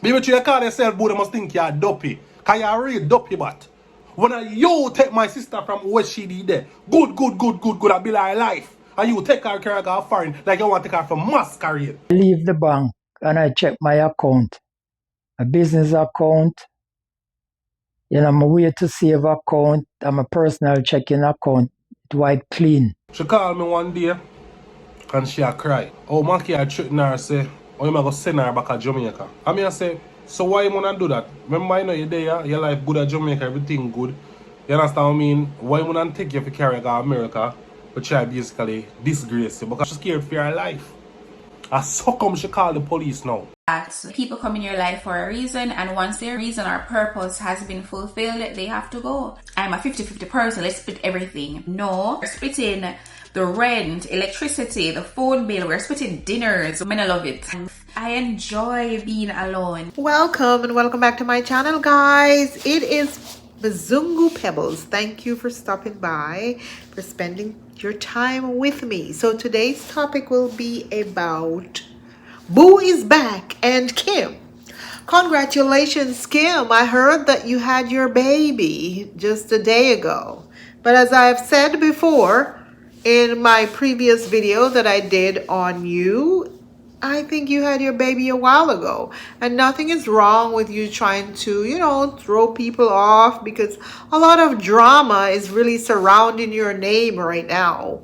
Baby, you call yourself boo, they must think you're dopey. Because you're real dopey, but when you take my sister from what she did there, good, I be like life. And you take her career go foreign like you want to take her from masquerade. I leave the bank and I check my account, a business account, my way to save account, and my personal checking account. It wipe clean. She called me one day and she a cry. Oh, man, I threaten her say, oh, you go send her back to Jamaica. I mean, I say, so why you wanna do that? Remember, you're there, your life good at Jamaica, everything good. You understand what I mean? Why you wanna take you for carry to America, but try basically disgrace you because she's scared for her life. And so come she call the police now. That people come in your life for a reason, and once their reason or purpose has been fulfilled, they have to go. I'm a 50-50 person. Let's split everything. No, we're splitting the rent, electricity, the phone bill. We're splitting dinners. I mean, I love it. I enjoy being alone. Welcome and welcome back to my channel, guys. It is Bazungu Pebbles. Thank you for stopping by, for spending your time with me. So today's topic will be about BooIsback and Kim. Congratulations, Kim. I heard that you had your baby just a day ago. But as I've said before in my previous video that I did on you, I think you had your baby a while ago, and nothing is wrong with you trying to, throw people off, because a lot of drama is really surrounding your name right now.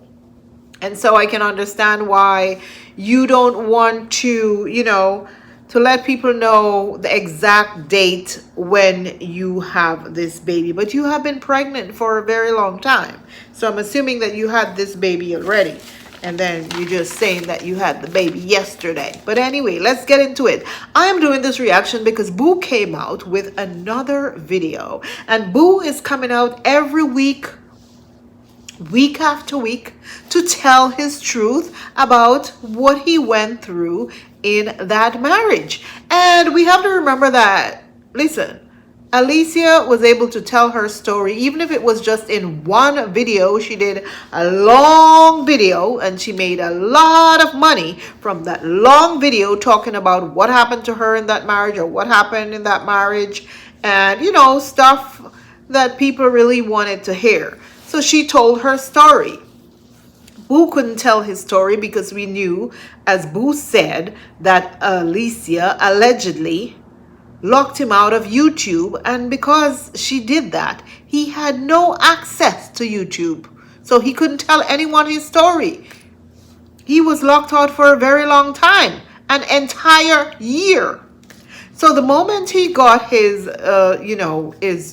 And so I can understand why you don't want to let people know the exact date when you have this baby. But you have been pregnant for a very long time. So I'm assuming that you had this baby already. And then you're just saying that you had the baby yesterday. But anyway, let's get into it. I am doing this reaction because Boo came out with another video. And Boo is coming out every week after week, to tell his truth about what he went through in that marriage. And we have to remember that, listen, Alicia was able to tell her story, even if it was just in one video. She did a long video and she made a lot of money from that long video, talking about what happened to her in that marriage, or what happened in that marriage, and stuff that people really wanted to hear. So she told her story. Boo couldn't tell his story because we knew, as Boo said, that Alicia allegedly locked him out of YouTube, and because she did that, he had no access to YouTube. So he couldn't tell anyone his story. He was locked out for a very long time, an entire year. So the moment he got his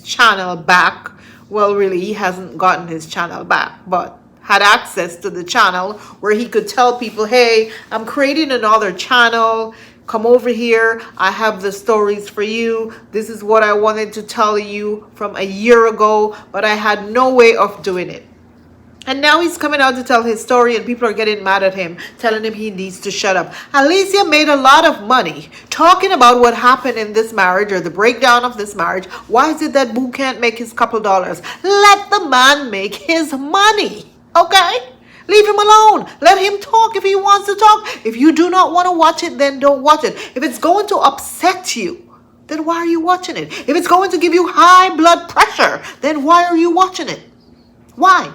channel back, well, really, he hasn't gotten his channel back, but had access to the channel where he could tell people, hey, I'm creating another channel. Come over here. I have the stories for you. This is what I wanted to tell you from a year ago, but I had no way of doing it. And now he's coming out to tell his story, and people are getting mad at him, telling him he needs to shut up. Alicia made a lot of money talking about what happened in this marriage, or the breakdown of this marriage. Why is it that Boo can't make his couple dollars? Let the man make his money, okay? Leave him alone. Let him talk if he wants to talk. If you do not want to watch it, then don't watch it. If it's going to upset you, then why are you watching it? If it's going to give you high blood pressure, then why are you watching it? Why?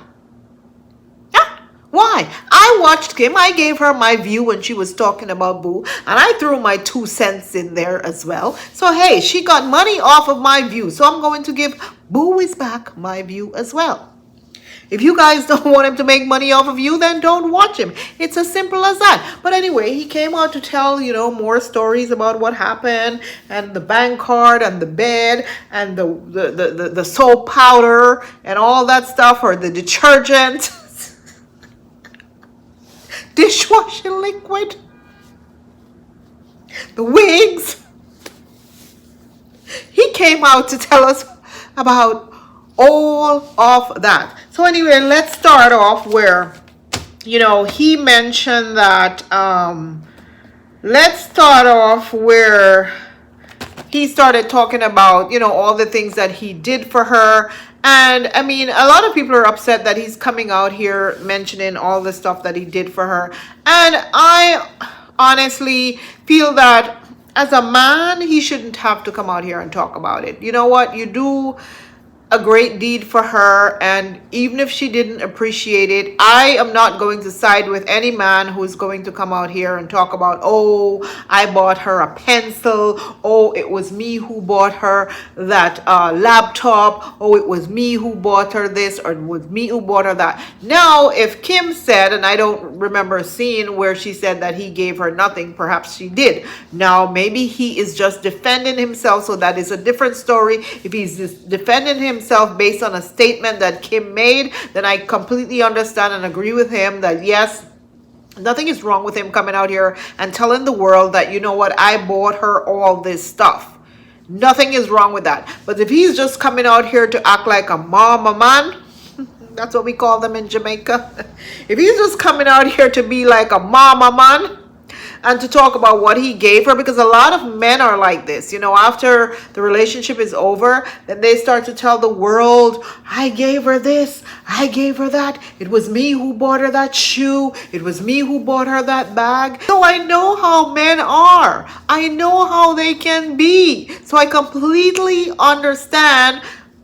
Why? I watched Kim. I gave her my view when she was talking about Boo, and I threw my 2 cents in there as well. So hey, she got money off of my view, so I'm going to give BooIsback my view as well. If you guys don't want him to make money off of you, then don't watch him. It's as simple as that. But anyway, he came out to tell, more stories about what happened, and the bank card, and the bed, and the soap powder, and all that stuff, or the detergent, dishwashing liquid, the wigs. He came out to tell us about all of that. So anyway, let's start off where, he mentioned that, let's start off where he started talking about, all the things that he did for her. And I mean, a lot of people are upset that he's coming out here mentioning all the stuff that he did for her. And I honestly feel that as a man, he shouldn't have to come out here and talk about it. You know what? You do a great deed for her, and even if she didn't appreciate it, I am not going to side with any man who is going to come out here and talk about, oh, I bought her a pencil, oh, it was me who bought her that laptop, oh, it was me who bought her this, or it was me who bought her that. Now, if Kim said, and I don't remember seeing where she said that he gave her nothing, perhaps she did. Now, maybe he is just defending himself, so that is a different story. If he's just defending himself based on a statement that Kim made, then I completely understand and agree with him that yes, nothing is wrong with him coming out here and telling the world that, you know what, I bought her all this stuff. Nothing is wrong with that. But if he's just coming out here to act like a mama man, that's what we call them in Jamaica. If he's just coming out here to be like a mama man, and to talk about what he gave her, because a lot of men are like this, you know, after the relationship is over, then they start to tell the world, I gave her this, I gave her that, it was me who bought her that shoe, it was me who bought her that bag. So I know how men are, I know how they can be, so I completely understand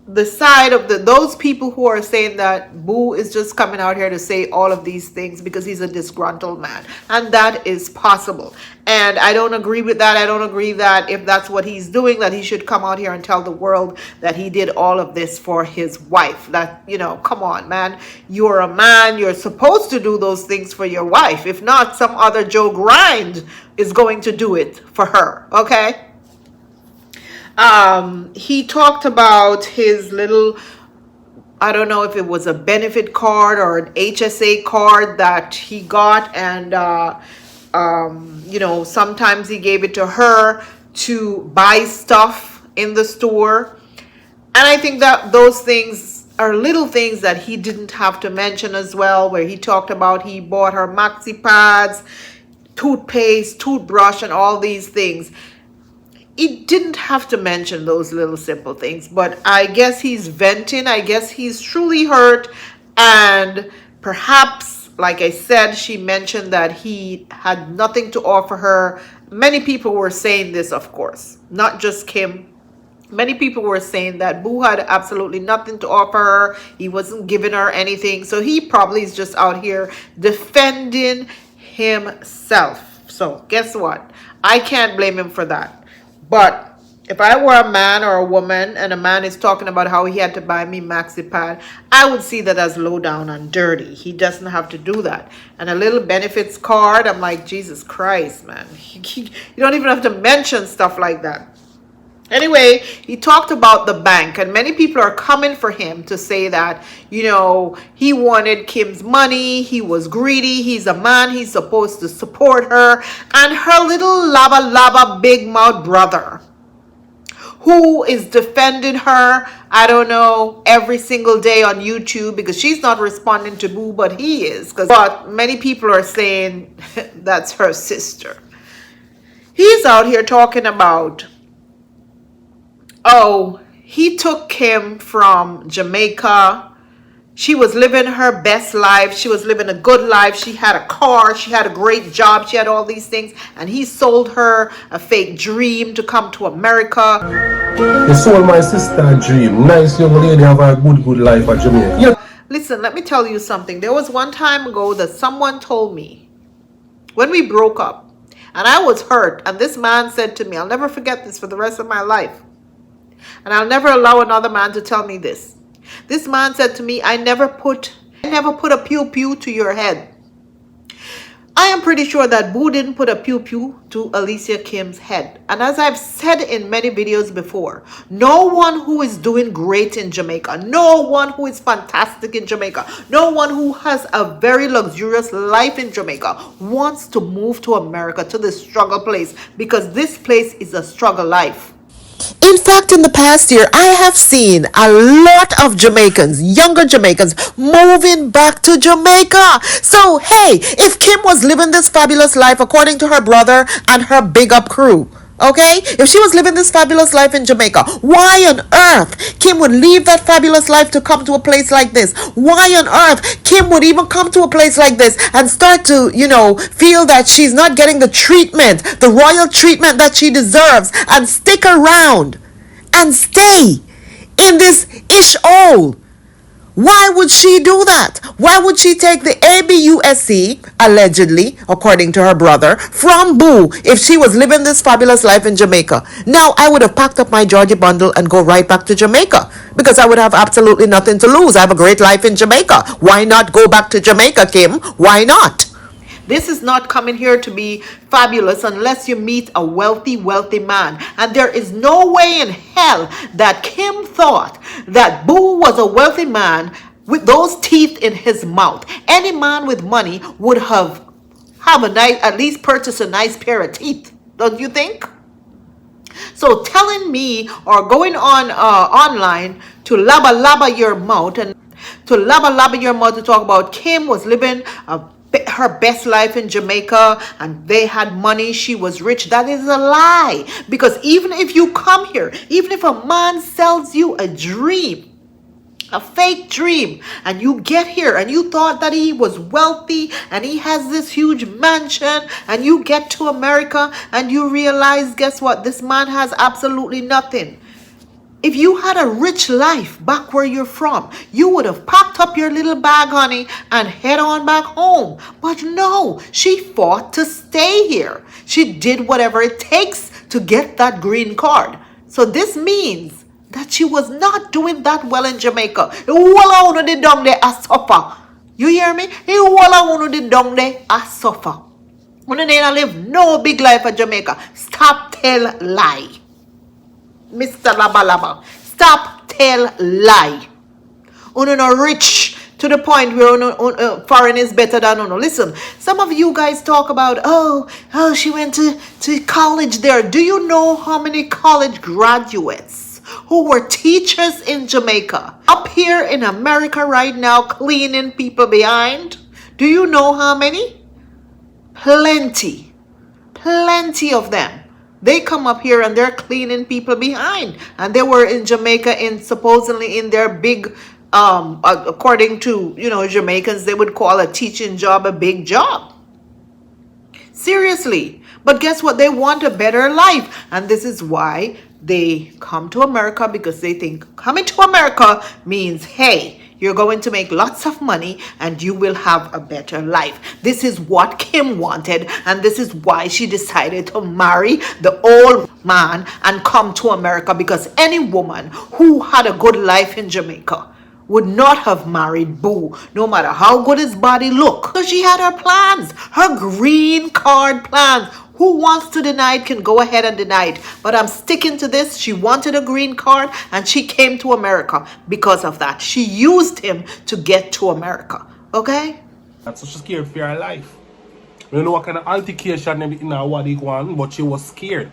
the side of those people who are saying that Boo is just coming out here to say all of these things because he's a disgruntled man, and that is possible, and I don't agree with that. I don't agree that if that's what he's doing, that he should come out here and tell the world that he did all of this for his wife. That, you know, come on, man, you're a man, you're supposed to do those things for your wife. If not, some other Joe Grind is going to do it for her, okay? He talked about his little, I don't know if it was a benefit card or an HSA card that he got, and you know, sometimes he gave it to her to buy stuff in the store. And I think that those things are little things that he didn't have to mention as well, where he talked about he bought her maxi pads, toothpaste, toothbrush, and all these things. He didn't have to mention those little simple things, but I guess he's venting. I guess he's truly hurt, and perhaps, like I said, she mentioned that he had nothing to offer her. Many people were saying this, of course, not just Kim. Many people were saying that Boo had absolutely nothing to offer her. He wasn't giving her anything, so he probably is just out here defending himself. So guess what? I can't blame him for that. But if I were a man or a woman, and a man is talking about how he had to buy me maxi pad, I would see that as low down and dirty. He doesn't have to do that. And a little benefits card, I'm like, Jesus Christ, man. You don't even have to mention stuff like that. Anyway, he talked about the bank, and many people are coming for him to say that, you know, he wanted Kim's money, he was greedy, he's a man, he's supposed to support her, and her little lava big mouth brother, who is defending her, I don't know, every single day on YouTube, because she's not responding to Boo, but he is. But many people are saying that's her sister. He's out here talking about, oh, he took Kim from Jamaica. She was living her best life. She was living a good life. She had a car. She had a great job. She had all these things. And he sold her a fake dream to come to America. You sold my sister a dream. Nice young lady have a good life at Jamaica. Yeah. Listen, let me tell you something. There was one time ago that someone told me, when we broke up, and I was hurt, and this man said to me, I'll never forget this for the rest of my life. And I'll never allow another man to tell me this. This man said to me, I never put a pew-pew to your head. I am pretty sure that Boo didn't put a pew-pew to Alicia Kim's head. And as I've said in many videos before, no one who is doing great in Jamaica, no one who is fantastic in Jamaica, no one who has a very luxurious life in Jamaica wants to move to America, to this struggle place, because this place is a struggle life. In fact, in the past year, I have seen a lot of Jamaicans, younger Jamaicans, moving back to Jamaica. So, hey, if Kim was living this fabulous life according to her brother and her big up crew, Okay? If she was living this fabulous life in Jamaica, why on earth Kim would leave that fabulous life to come to a place like this? Why on earth Kim would even come to a place like this and start to, feel that she's not getting the treatment, the royal treatment that she deserves, and stick around and stay in this ish-hole? Why would she do that? Why would she take the ABUSC, allegedly, according to her brother, from Boo if she was living this fabulous life in Jamaica? Now, I would have packed up my Georgie bundle and go right back to Jamaica because I would have absolutely nothing to lose. I have a great life in Jamaica. Why not go back to Jamaica, Kim? Why not? This is not coming here to be fabulous unless you meet a wealthy man. And there is no way in hell that Kim thought that Boo was a wealthy man with those teeth in his mouth. Any man with money would have at least purchased a nice pair of teeth. Don't you think? So telling me or going on online to laba your mouth and to laba your mouth to talk about Kim was living her best life in Jamaica and they had money, she was rich, that is a lie. Because even if you come here, even if a man sells you a dream, a fake dream, and you get here and you thought that he was wealthy and he has this huge mansion, and you get to America and you realize, guess what, this man has absolutely nothing. If you had a rich life back where you're from, you would have packed up your little bag, honey, and head on back home. But no, she fought to stay here. She did whatever it takes to get that green card. So this means that she was not doing that well in Jamaica. You hear me? Suffer. When they live no big life in Jamaica. Stop tell lie. Mr. Laba. Stop tell lie. Uno no rich to the point where foreign is better than uno. Listen, some of you guys talk about, oh, she went to college there. Do you know how many college graduates who were teachers in Jamaica up here in America right now cleaning people behind? Do you know how many? Plenty of them. They come up here and they're cleaning people behind. And they were in Jamaica supposedly in their big, according to, Jamaicans, they would call a teaching job a big job. Seriously. But guess what? They want a better life. And this is why they come to America, because they think coming to America means, hey, you're going to make lots of money and you will have a better life. This is what Kim wanted, and this is why she decided to marry the old man and come to America, because any woman who had a good life in Jamaica would not have married Boo, no matter how good his body looked. So she had her plans, her green card plans. Who wants to deny it can go ahead and deny it. But I'm sticking to this. She wanted a green card and she came to America because of that. She used him to get to America. Okay? That's so she's scared for her life. You don't know what kind of altercation in her what they want, but she was scared.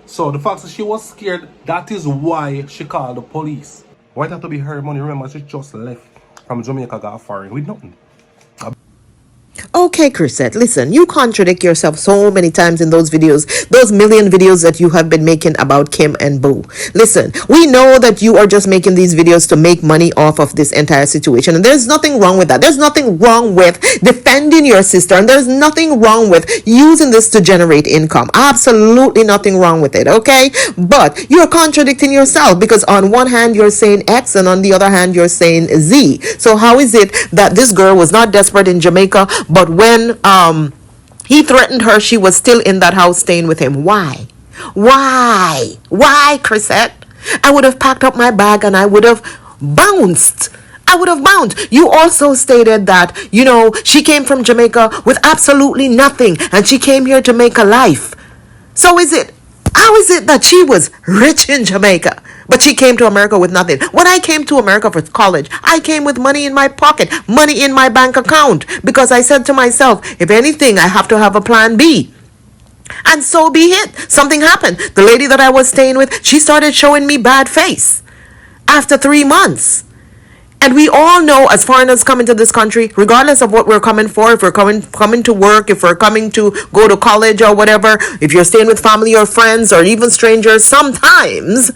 So the fact that she was scared, that is why she called the police. Why it have to be her money? Remember, she just left from Jamaica, got foreign with nothing. Okay, Crisette, listen, you contradict yourself so many times in those videos, those million videos that you have been making about Kim and Boo. Listen, we know that you are just making these videos to make money off of this entire situation, and there's nothing wrong with that. There's nothing wrong with defending your sister, and there's nothing wrong with using this to generate income. Absolutely nothing wrong with it, okay? But you're contradicting yourself, because on one hand you're saying X and on the other hand you're saying Z. So how is it that this girl was not desperate in Jamaica, but when he threatened her, she was still in that house staying with him? Why, Crisette? I would have packed up my bag and I would have bounced. You also stated that, she came from Jamaica with absolutely nothing and she came here to make a life. So how is it that she was rich in Jamaica, but she came to America with nothing? When I came to America for college, I came with money in my pocket, money in my bank account, because I said to myself, if anything, I have to have a plan B. And so be it. Something happened. The lady that I was staying with, she started showing me bad face after 3 months. And we all know, as foreigners coming to this country, regardless of what we're coming for, if we're coming to work, if we're coming to go to college or whatever, if you're staying with family or friends or even strangers, sometimes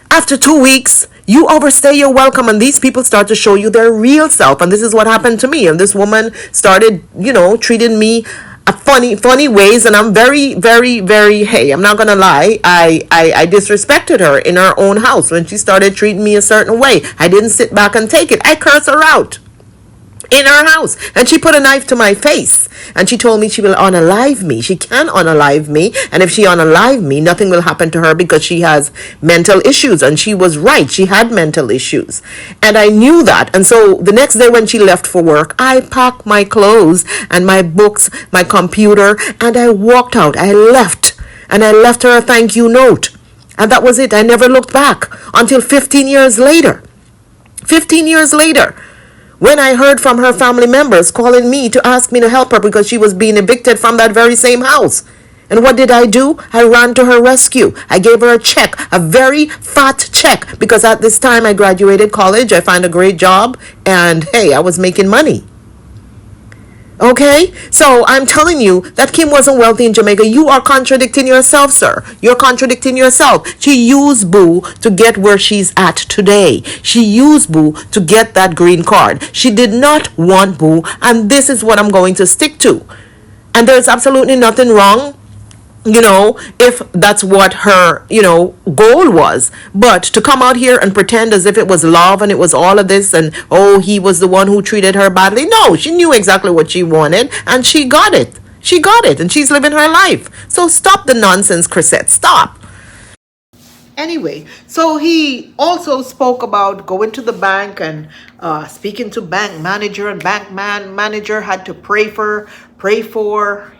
after 2 weeks, you overstay your welcome and these people start to show you their real self. And this is what happened to me. And this woman started, treating me funny ways. And I'm very, very, very, hey, I'm not going to lie. I disrespected her in her own house when she started treating me a certain way. I didn't sit back and take it. I cursed her out in her house, and she put a knife to my face, and she told me she will unalive me. She can unalive me, and if she unalive me, nothing will happen to her because she has mental issues. And she was right, she had mental issues, and I knew that. And so the next day when she left for work, I packed my clothes and my books, my computer, and I walked out. I left, and I left her a thank you note, and that was it. I never looked back until 15 years later. 15 years later, when I heard from her family members calling me to ask me to help her because she was being evicted from that very same house. And what did I do? I ran to her rescue. I gave her a check, a very fat check, because at this time I graduated college, I found a great job, and hey, I was making money. Okay, so I'm telling you that Kim wasn't wealthy in Jamaica. You are contradicting yourself, sir. You're contradicting yourself. She used Boo to get where she's at today. She used Boo to get that green card. She did not want Boo, and this is what I'm going to stick to. And there's absolutely nothing wrong, if that's what her, goal was. But to come out here and pretend as if it was love and it was all of this and, oh, he was the one who treated her badly. No, she knew exactly what she wanted and she got it. She got it and she's living her life. So stop the nonsense, Crisette. Stop. Anyway, so he also spoke about going to the bank and speaking to bank manager, and manager had to pray for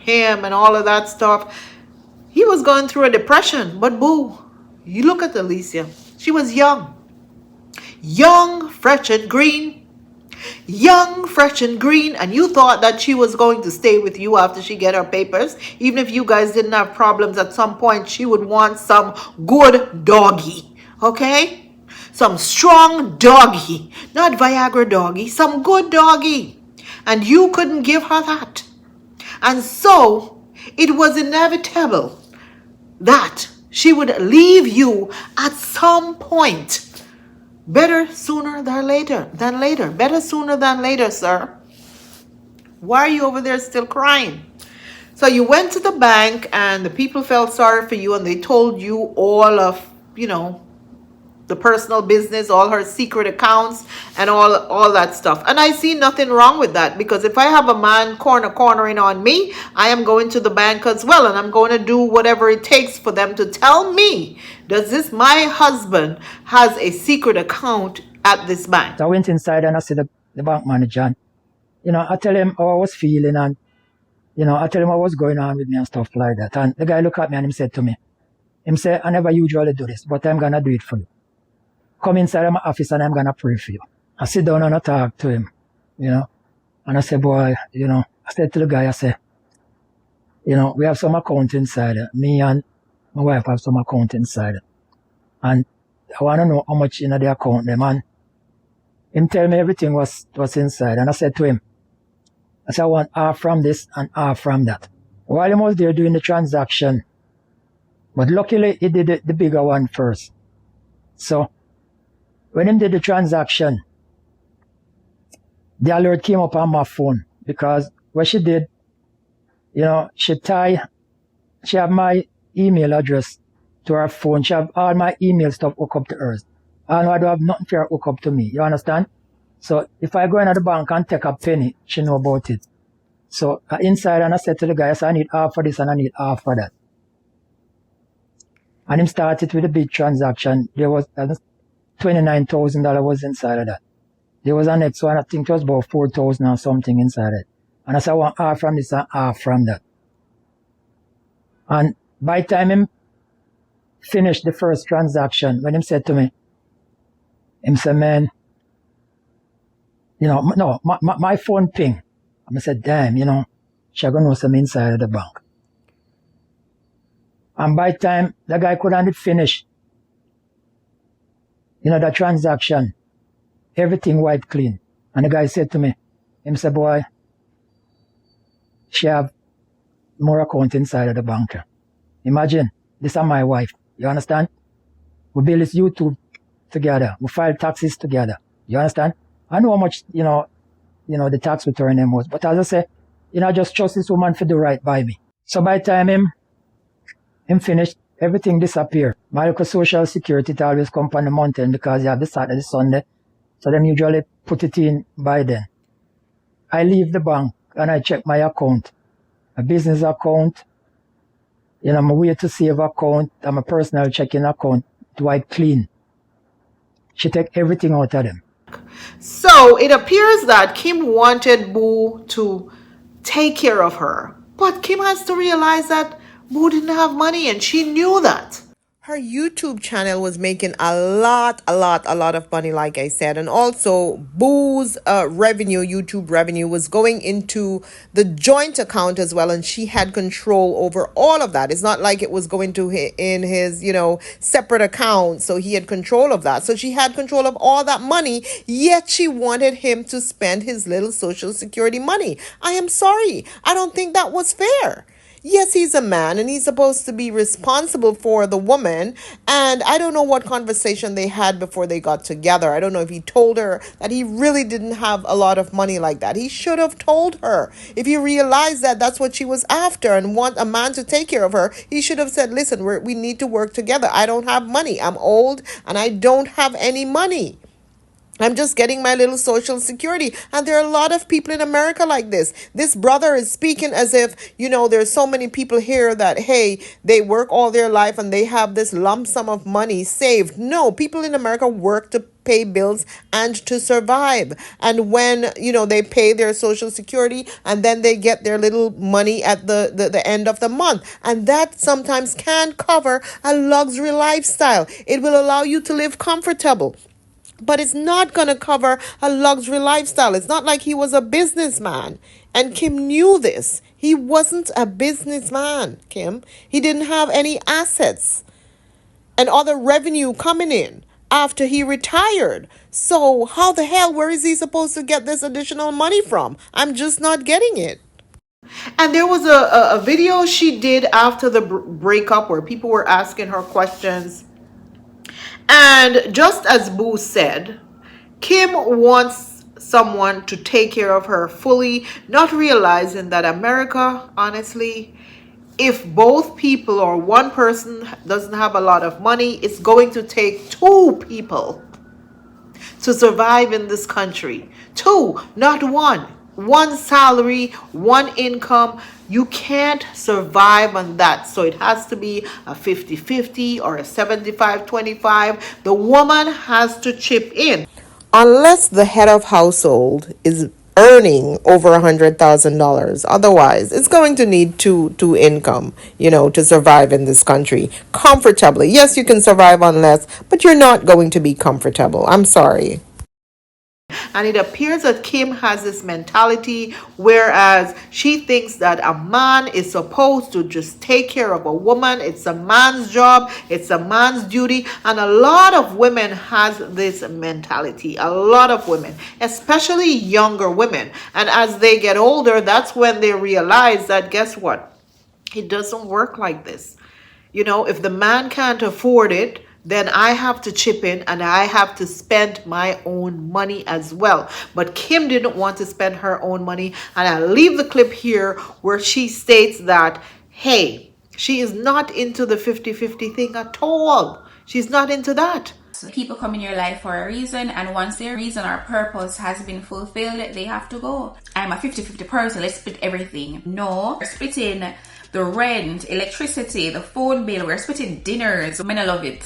him and all of that stuff. He was going through a depression. But Boo, you look at Alicia. She was young, fresh and green. Young, fresh and green, and you thought that she was going to stay with you after she get her papers. Even if you guys didn't have problems, at some point she would want some good doggy, okay? Some strong doggy, not Viagra doggy, some good doggy. And you couldn't give her that. And so it was inevitable that she would leave you at some point. Better sooner than later. Better sooner than later, sir. Why are you over there still crying? So you went to the bank and the people felt sorry for you and they told you all of, the personal business, all her secret accounts and all that stuff. And I see nothing wrong with that, because if I have a man cornering on me, I am going to the bank as well, and I'm going to do whatever it takes for them to tell me, does this my husband has a secret account at this bank? So I went inside and I said the bank manager, and, I tell him how I was feeling, and I tell him what was going on with me and stuff like that. And the guy looked at me and he said to me, I never usually do this, but I'm gonna do it for you. Come inside of my office and I'm going to pray for you. I sit down and I talk to him, and I say, boy, I said to the guy, I say, we have some account inside. Me and my wife have some account inside. And I want to know how much in the account them. And him tell me everything was inside. And I said to him, I want half from this and half from that. While he was there doing the transaction, but luckily he did the bigger one first. So when he did the transaction, the alert came up on my phone, because what she did, she have my email address to her phone. She have all my email stuff hooked up to hers. And I don't have nothing for her hook up to me. You understand? So if I go into the bank and take a penny, she know about it. So inside, and I said to the guy, I said, I need half for this and I need half for that. And him started with a big transaction. There was $29,000 was inside of that. There was a next one, I think it was about 4,000 or something inside it. And I said, I want half from this and half from that. And by the time him finished the first transaction, when him said to me, him said, man, no, my phone ping. I said, damn, she gonna know some inside of the bank. And by the time the guy couldn't finish, the transaction, everything wiped clean. And the guy said to me, him said, boy, she have more account inside of the bank. Imagine, this is my wife. You understand? We build this YouTube together. We file taxes together. You understand? I know how much, the tax return them was. But as I say, I just trust this woman to do right by me. So by the time him finished, everything disappeared. My local social security, it always come on the mountain because you have the Saturday, Sunday. So them usually put it in by then. I leave the bank and I check my account. A business account, my way to save account, and my personal checking account, to wipe clean. She take everything out of them. So it appears that Kim wanted Boo to take care of her. But Kim has to realize that Boo didn't have money and she knew that. Her YouTube channel was making a lot of money, like I said. And also Boo's YouTube revenue was going into the joint account as well. And she had control over all of that. It's not like it was going to in his, separate account. So he had control of that. So she had control of all that money, yet she wanted him to spend his little social security money. I am sorry. I don't think that was fair. Yes, he's a man and he's supposed to be responsible for the woman. And I don't know what conversation they had before they got together. I don't know if he told her that he really didn't have a lot of money like that. He should have told her. If he realized that that's what she was after and want a man to take care of her, he should have said, listen, we need to work together. I don't have money. I'm old and I don't have any money. I'm just getting my little social security. And there are a lot of people in America like this. This brother is speaking as if, there's so many people here that, hey, they work all their life and they have this lump sum of money saved. No, people in America work to pay bills and to survive. And when, they pay their social security and then they get their little money at the end of the month. And that sometimes can cover a luxury lifestyle. It will allow you to live comfortable. But it's not going to cover a luxury lifestyle. It's not like he was a businessman. And Kim knew this. He wasn't a businessman, Kim. He didn't have any assets and other revenue coming in after he retired. So how the hell, where is he supposed to get this additional money from? I'm just not getting it. And there was a video she did after the breakup where people were asking her questions. And just as Boo said, Kim wants someone to take care of her fully, not realizing that America, honestly, if both people or one person doesn't have a lot of money, it's going to take two people to survive in this country. Two, not one. One salary, one income. You can't survive on that. So it has to be a 50-50 or a 75-25. The woman has to chip in. Unless the head of household is earning over $100,000. Otherwise, it's going to need two income, to survive in this country comfortably. Yes, you can survive on less, but you're not going to be comfortable. I'm sorry. And it appears that Kim has this mentality, whereas she thinks that a man is supposed to just take care of a woman. It's a man's job. It's a man's duty. And a lot of women has this mentality. A lot of women, especially younger women. And as they get older, that's when they realize that, guess what? It doesn't work like this. If the man can't afford it, then I have to chip in and I have to spend my own money as well. But Kim didn't want to spend her own money. And I'll leave the clip here where she states that, hey, she is not into the 50-50 thing at all. She's not into that. People come in your life for a reason, and once their reason or purpose has been fulfilled, they have to go. I'm a 50-50 person. Let's split everything. No, we're splitting the rent, electricity, the phone bill. We're splitting dinners. I love it.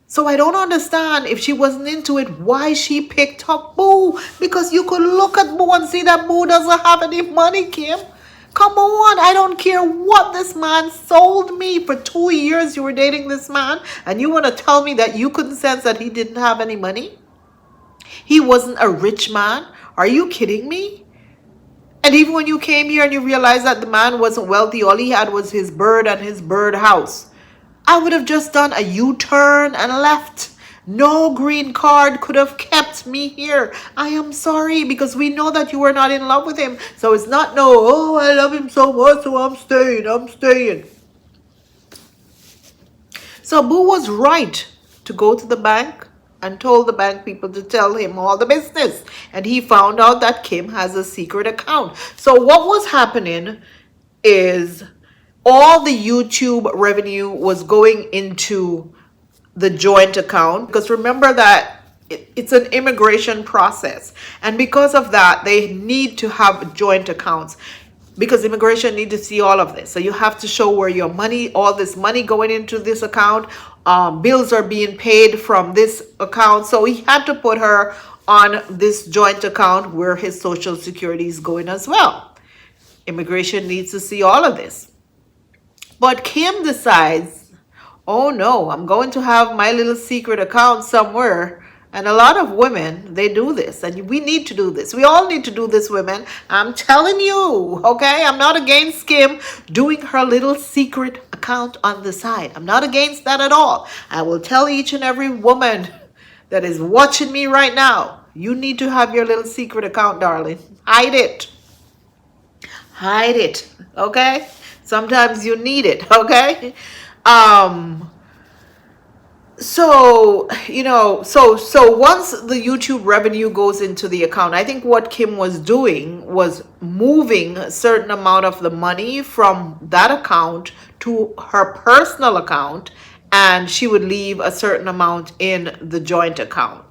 So I don't understand, if she wasn't into it, why she picked up Boo. Because you could look at Boo and see that Boo doesn't have any money, Kim. Come on, I don't care what this man sold me. For 2 years you were dating this man and you want to tell me that you couldn't sense that he didn't have any money? He wasn't a rich man? Are you kidding me? And even when you came here and you realized that the man wasn't wealthy, all he had was his bird and his bird house, I would have just done a U-turn and left. No green card could have kept me here. I am sorry, because we know that you were not in love with him. So it's not no, oh, I love him so much, so I'm staying. So Boo was right to go to the bank and told the bank people to tell him all the business. And he found out that Kim has a secret account. So what was happening is all the YouTube revenue was going into the joint account, because remember that it's an immigration process, and because of that they need to have joint accounts, because immigration need to see all of this. So you have to show where your money, all this money going into this account, bills are being paid from this account. So he had to put her on this joint account where his social security is going as well. Immigration needs to see all of this. But Kim decides, oh no, I'm going to have my little secret account somewhere. And a lot of women, they do this. And we need to do this. We all need to do this, women. I'm telling you, okay? I'm not against Kim doing her little secret account on the side. I'm not against that at all. I will tell each and every woman that is watching me right now, you need to have your little secret account, darling. Hide it. Hide it, okay? Sometimes you need it, okay? So once the YouTube revenue goes into the account, I think what Kim was doing was moving a certain amount of the money from that account to her personal account, and she would leave a certain amount in the joint account.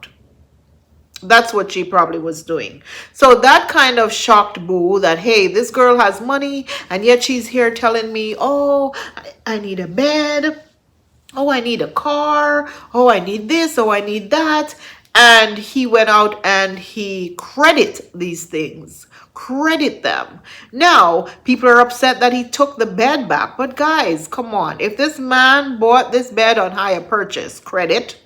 That's what she probably was doing. So that kind of shocked Boo, that, hey, this girl has money and yet she's here telling me, oh, I need a bed. Oh, I need a car. Oh, I need this. Oh, I need that. And he went out and he credit these things. Credit them. Now, people are upset that he took the bed back. But guys, come on. If this man bought this bed on hire purchase credit,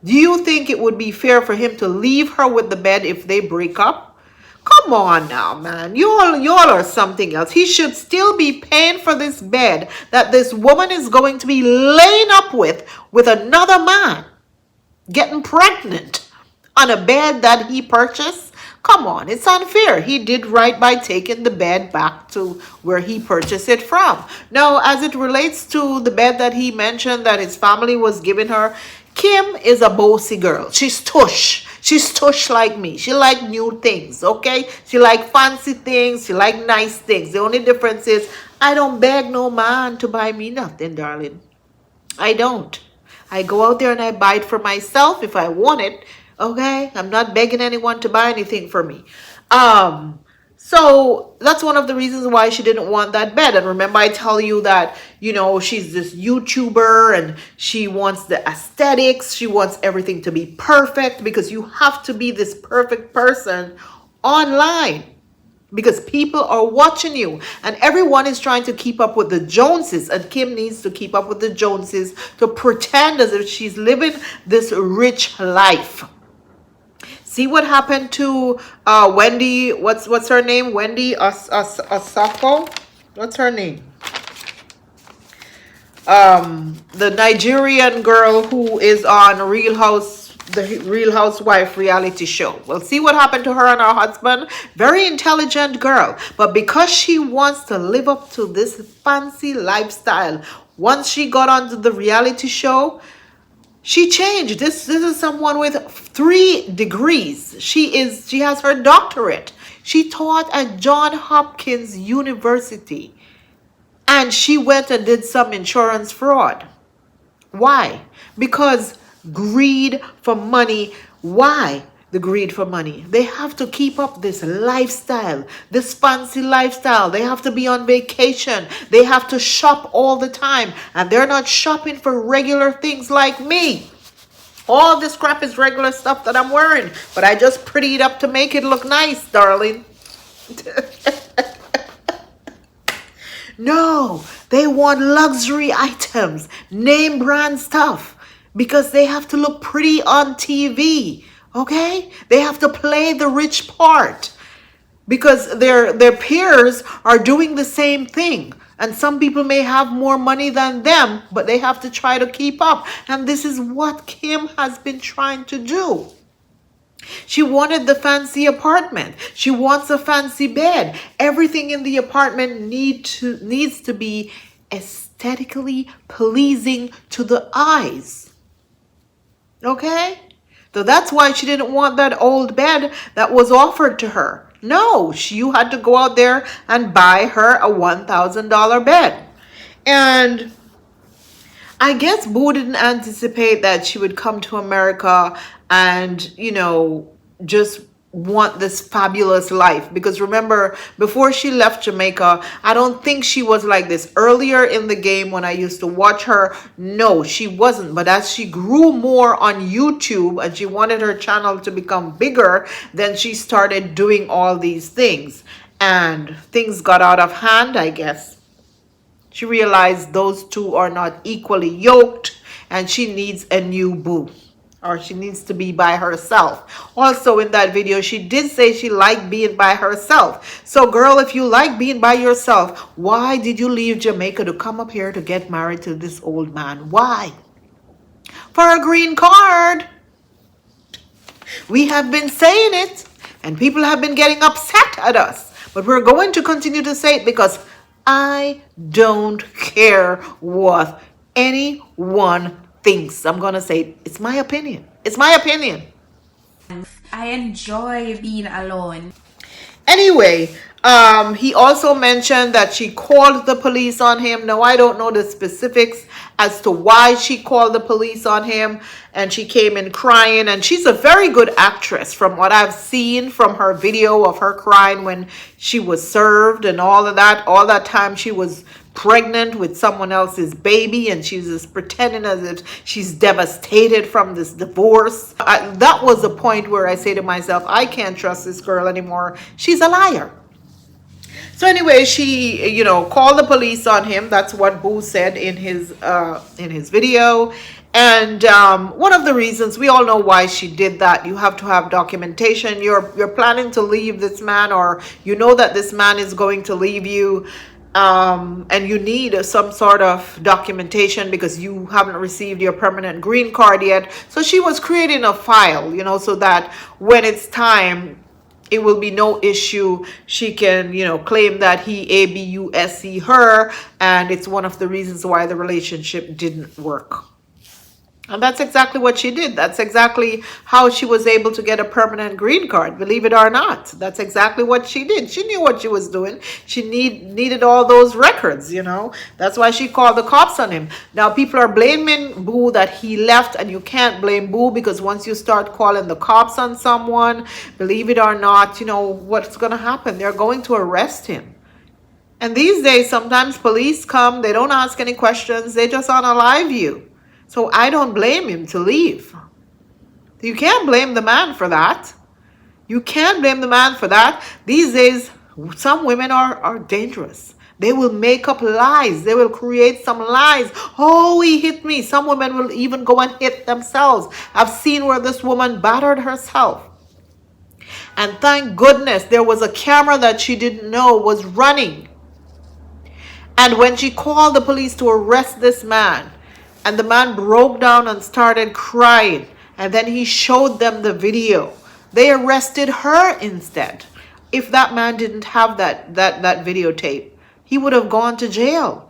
do you think it would be fair for him to leave her with the bed if they break up? Come on now, man. Y'all are something else. He should still be paying for this bed that this woman is going to be laying up with another man, getting pregnant on a bed that he purchased. Come on, it's unfair. He did right by taking the bed back to where he purchased it from. Now, as it relates to the bed that he mentioned that his family was giving her, Kim is a bossy girl. She's tush. She's tush like me. She like new things, okay? She like fancy things. She like nice things. The only difference is I don't beg no man to buy me nothing, darling. I don't. I go out there and I buy it for myself if I want it, okay? I'm not begging anyone to buy anything for me. So that's one of the reasons why she didn't want that bed. And remember, I tell you that, she's this YouTuber and she wants the aesthetics. She wants everything to be perfect, because you have to be this perfect person online, because people are watching you and everyone is trying to keep up with the Joneses. And Kim needs to keep up with the Joneses to pretend as if she's living this rich life. See what happened to Wendy, what's her name? Wendy Osako? What's her name? The Nigerian girl who is on the Real Housewife reality show. Well, see what happened to her and her husband? Very intelligent girl. But because she wants to live up to this fancy lifestyle, once she got onto the reality show, she changed. This is someone with 3 degrees. She has her doctorate. She taught at Johns Hopkins University. And she went and did some insurance fraud. Why? Because greed for money. Why? The greed for money. They have to keep up this lifestyle, this fancy lifestyle. They have to be on vacation. They have to shop all the time. And they're not shopping for regular things like me. All this crap is regular stuff that I'm wearing. But I just pretty it up to make it look nice, darling. No, they want luxury items, name brand stuff, because they have to look pretty on TV. Okay? They have to play the rich part because their peers are doing the same thing. And some people may have more money than them, but they have to try to keep up. And this is what Kim has been trying to do. She wanted the fancy apartment. She wants a fancy bed. Everything in the apartment needs to be aesthetically pleasing to the eyes. Okay? So that's why she didn't want that old bed that was offered to her. No, you had to go out there and buy her a $1,000 bed. And I guess Boo didn't anticipate that she would come to America and, just want this fabulous life. Because remember, before she left Jamaica, I don't think she was like this. Earlier in the game when I used to watch her, no, she wasn't. But as she grew more on YouTube and she wanted her channel to become bigger, then she started doing all these things. And things got out of hand, I guess. She realized those two are not equally yoked and she needs a new boo, or she needs to be by herself. Also in that video, she did say she liked being by herself. So girl, if you like being by yourself, why did you leave Jamaica to come up here to get married to this old man? Why? For a green card. We have been saying it and people have been getting upset at us. But we're going to continue to say it because I don't care what anyone thinks. I'm going to say it's my opinion. It's my opinion. I enjoy being alone. Anyway, he also mentioned that she called the police on him. Now, I don't know the specifics as to why she called the police on him, and she came in crying, and she's a very good actress from what I've seen from her video of her crying when she was served and all of that. All that time she was pregnant with someone else's baby, and she's just pretending as if she's devastated from this divorce. That was the point where I say to myself, I can't trust this girl anymore. She's a liar. So anyway, she, called the police on him. That's what Boo said in his video. And one of the reasons, we all know why she did that. You have to have documentation. You're planning to leave this man, or you know that this man is going to leave you. And you need some sort of documentation because you haven't received your permanent green card yet. So she was creating a file, so that when it's time, it will be no issue. She can, claim that he abused her, and it's one of the reasons why the relationship didn't work. And that's exactly what she did. That's exactly how she was able to get a permanent green card, believe it or not. That's exactly what she did. She knew what she was doing. She needed all those records, That's why she called the cops on him. Now, people are blaming Boo that he left, and you can't blame Boo because once you start calling the cops on someone, believe it or not, what's going to happen? They're going to arrest him. And these days, sometimes police come, they don't ask any questions, they just unalive you. So I don't blame him to leave. You can't blame the man for that. You can't blame the man for that. These days, some women are dangerous. They will make up lies. They will create some lies. Oh, he hit me. Some women will even go and hit themselves. I've seen where this woman battered herself. And thank goodness there was a camera that she didn't know was running. And when she called the police to arrest this man, and the man broke down and started crying, and then he showed them the video, they arrested her instead. If that man didn't have that videotape, he would have gone to jail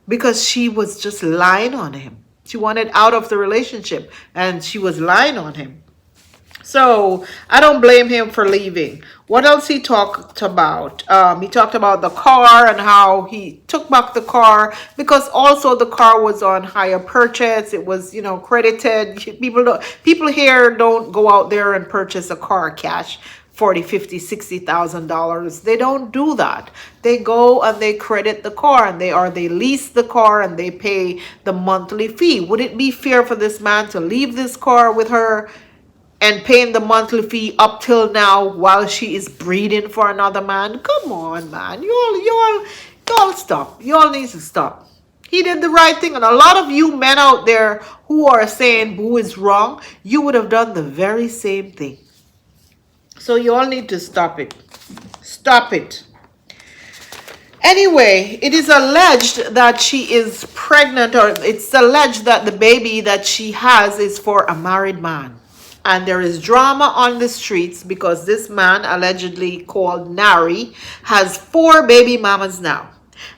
because she was just lying on him. She wanted out of the relationship and she was lying on him. So I don't blame him for leaving. What else he talked about? He talked about the car and how he took back the car because also the car was on hire purchase. It was, credited. People here don't go out there and purchase a car cash. $40,000, $50,000, $60,000. They don't do that. They go and they credit the car, and they lease the car and they pay the monthly fee. Would it be fair for this man to leave this car with her and paying the monthly fee up till now while she is breeding for another man? Come on, man. You all stop. You all need to stop. He did the right thing. And a lot of you men out there who are saying Boo is wrong, you would have done the very same thing. So you all need to stop it. Stop it. Anyway, it is alleged that she is pregnant, or it's alleged that the baby that she has is for a married man. And there is drama on the streets because this man, allegedly called Nari, has 4 baby mamas now.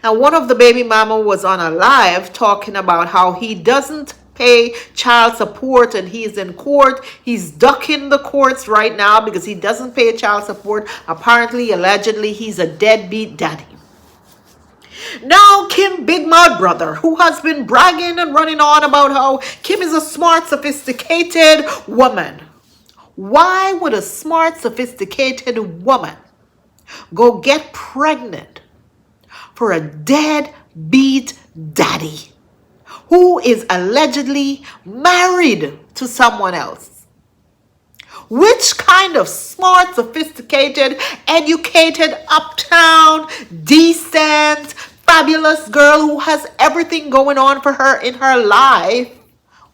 And one of the baby mama was on a live talking about how he doesn't pay child support and he's in court. He's ducking the courts right now because he doesn't pay child support. Apparently, allegedly, he's a deadbeat daddy. Now, Kim Big Mouth Brother, who has been bragging and running on about how Kim is a smart, sophisticated woman. Why would a smart, sophisticated woman go get pregnant for a deadbeat daddy who is allegedly married to someone else? Which kind of smart, sophisticated, educated, uptown, decent, fabulous girl who has everything going on for her in her life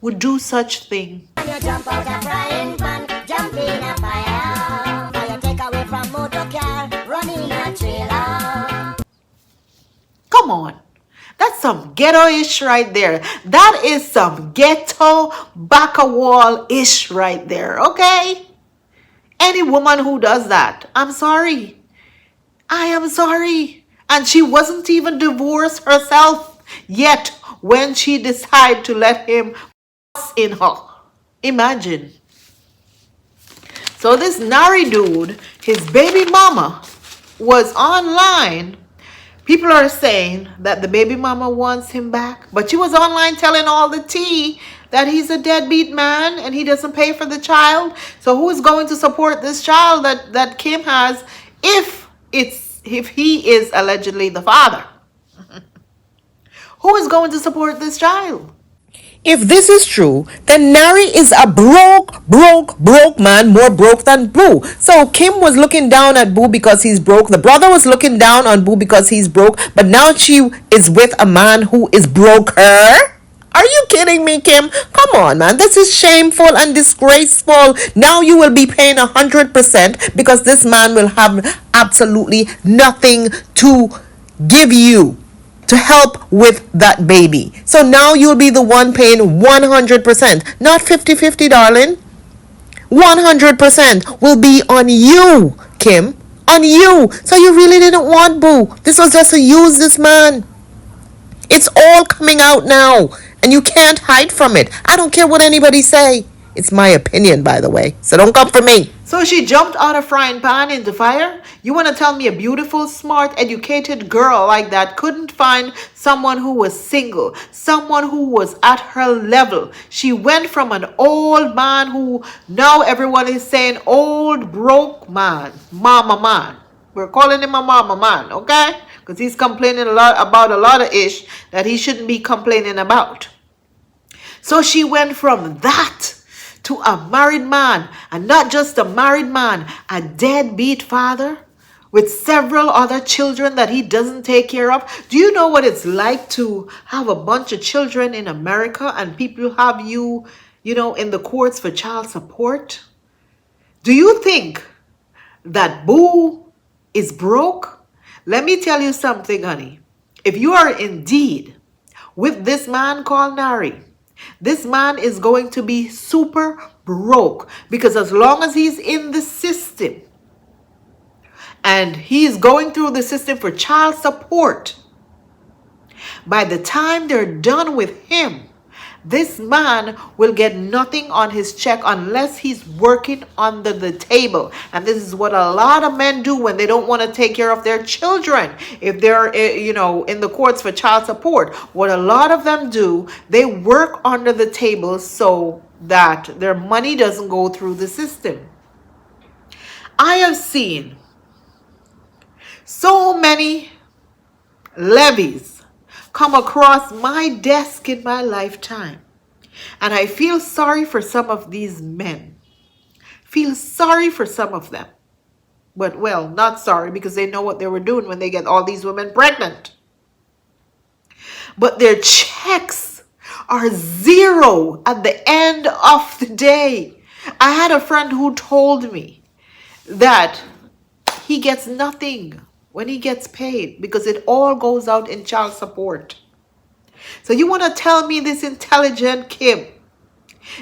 would do such thing? You jump out a frying pan, jump in a fire. Fire take away from motor car, run in a trailer. Come on. That's some ghetto-ish right there. That is some ghetto back-a-wall-ish right there, okay? Any woman who does that, I'm sorry. I am sorry. And she wasn't even divorced herself yet when she decided to let him in her. Imagine. So this Nari dude, his baby mama, was online. People are saying that the baby mama wants him back, but she was online telling all the tea that he's a deadbeat man and he doesn't pay for the child. So who is going to support this child that Kim has if he is allegedly the father? Who is going to support this child? If this is true, then Nari is a broke man, more broke than Boo. So Kim was looking down at Boo because he's broke. The brother was looking down on Boo because he's broke. But now she is with a man who is broker. Are you kidding me, Kim? Come on, man. This is shameful and disgraceful. Now you will be paying 100% because this man will have absolutely nothing to give you to help with that baby. So now you'll be the one paying 100%, not 50-50, darling. 100% will be on you, Kim. On you. So you really didn't want Boo. This was just to use this man. It's all coming out now, and you can't hide from it. I don't care what anybody say. It's my opinion, by the way. So don't come for me. So she jumped out of frying pan into fire? You want to tell me a beautiful, smart, educated girl like that couldn't find someone who was single, someone who was at her level? She went from an old man who now everyone is saying old broke man, mama man. We're calling him a mama man, okay? Because he's complaining a lot about a lot of ish that he shouldn't be complaining about. So she went from that to a married man, and not just a married man, a deadbeat father with several other children that he doesn't take care of. Do you know what it's like to have a bunch of children in America and people have you in the courts for child support? Do you think that Boo is broke? Let me tell you something, honey. If you are indeed with this man called Nari, this man is going to be super broke because as long as he's in the system and he's going through the system for child support, by the time they're done with him, this man will get nothing on his check unless he's working under the table. And this is what a lot of men do when they don't want to take care of their children. If they're, in the courts for child support, what a lot of them do, they work under the table so that their money doesn't go through the system. I have seen so many levies come across my desk in my lifetime. And I feel sorry for some of these men. Feel sorry for some of them. But, well, not sorry because they know what they were doing when they get all these women pregnant. But their checks are zero at the end of the day. I had a friend who told me that he gets nothing when he gets paid, because it all goes out in child support. So you want to tell me this intelligent Kim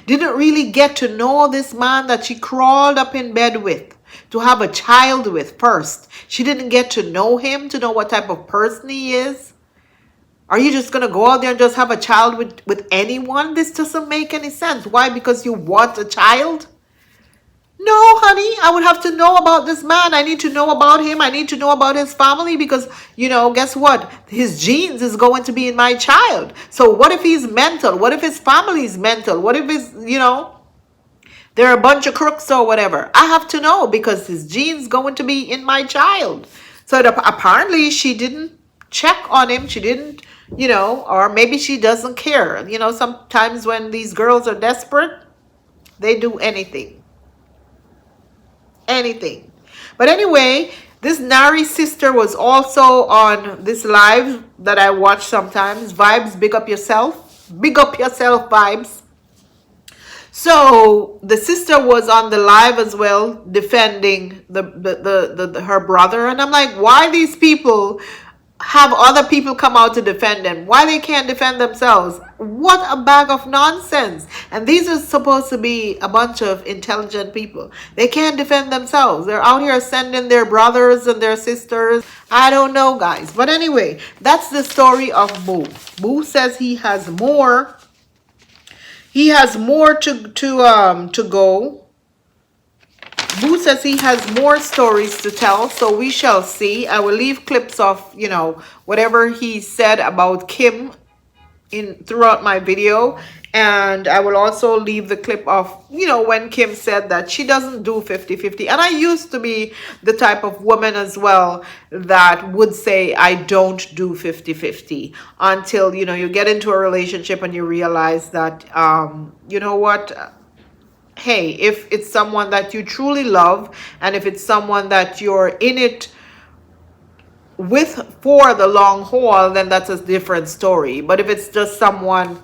didn't really get to know this man that she crawled up in bed with, to have a child with first? She didn't get to know him, to know what type of person he is? Are you just going to go out there and just have a child with anyone? This doesn't make any sense. Why? Because you want a child? No, honey, I would have to know about this man. I need to know about him. I need to know about his family because, guess what? His genes is going to be in my child. So what if he's mental? What if his family is mental? What if they're a bunch of crooks or whatever? I have to know because his genes going to be in my child. So apparently she didn't check on him. She didn't, or maybe she doesn't care. Sometimes when these girls are desperate, they do anything. But anyway, this Nari sister was also on this live that I watch sometimes. Vibes, big up yourself. Big up yourself, Vibes. So the sister was on the live as well, defending her brother. And I'm like, why these people have other people come out to defend them? Why they can't defend themselves? What a bag of nonsense. And these are supposed to be a bunch of intelligent people. They can't defend themselves. They're out here sending their brothers and their sisters. I don't know, guys. But anyway, that's the story of Boo. Boo says he has more. He has more to go. Boo says he has more stories to tell, so we shall see. I will leave clips of, whatever he said about Kim throughout my video. And I will also leave the clip of, when Kim said that she doesn't do 50-50. And I used to be the type of woman as well that would say I don't do 50-50 until, you get into a relationship and you realize that, you know what? Hey, if it's someone that you truly love and if it's someone that you're in it with for the long haul, then that's a different story. But if it's just someone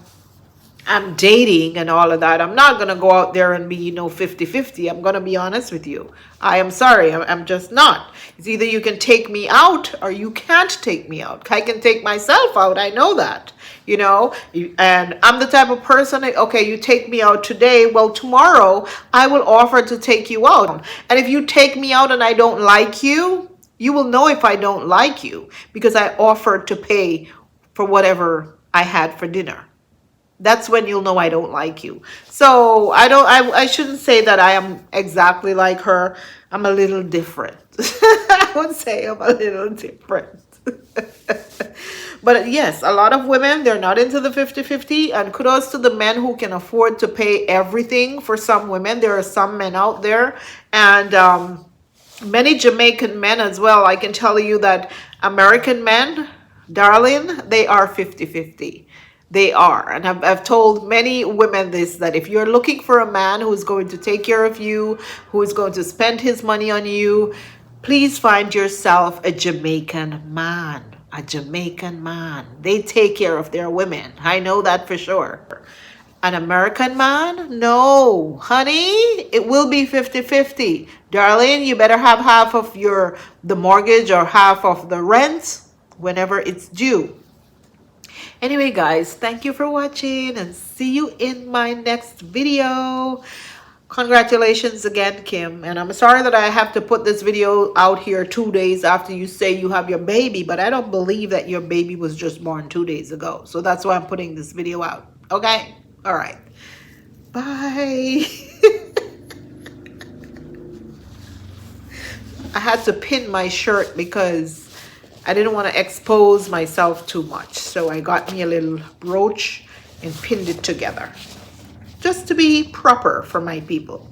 I'm dating and all of that, I'm not going to go out there and be 50-50. I'm going to be honest with you. I am sorry. I'm just not. It's either you can take me out or you can't take me out. I can take myself out. I know that. And I'm the type of person, okay, you take me out today, well, tomorrow I will offer to take you out. And if you take me out and I don't like you, you will know if I don't like you because I offered to pay for whatever I had for dinner. That's when you'll know I don't like you. So I shouldn't say that I am exactly like her. I'm a little different. I would say I'm a little different. But yes, a lot of women, they're not into the 50-50, and kudos to the men who can afford to pay everything. For some women, there are some men out there, and many Jamaican men as well. I can tell you that American men, darling, they are 50-50. They are. And I've told many women this, that if you're looking for a man who's going to take care of you, who is going to spend his money on you, please find yourself a Jamaican man. A Jamaican man. They take care of their women. I know that for sure. An American man? No, honey, it will be 50-50. Darling, you better have half of the mortgage or half of the rent whenever it's due. Anyway, guys, thank you for watching and see you in my next video. Congratulations again, Kim. And I'm sorry that I have to put this video out here 2 days after you say you have your baby, but I don't believe that your baby was just born 2 days ago. So that's why I'm putting this video out. Okay? All right. Bye. I had to pin my shirt because I didn't want to expose myself too much. So I got me a little brooch and pinned it together. Just to be proper for my people.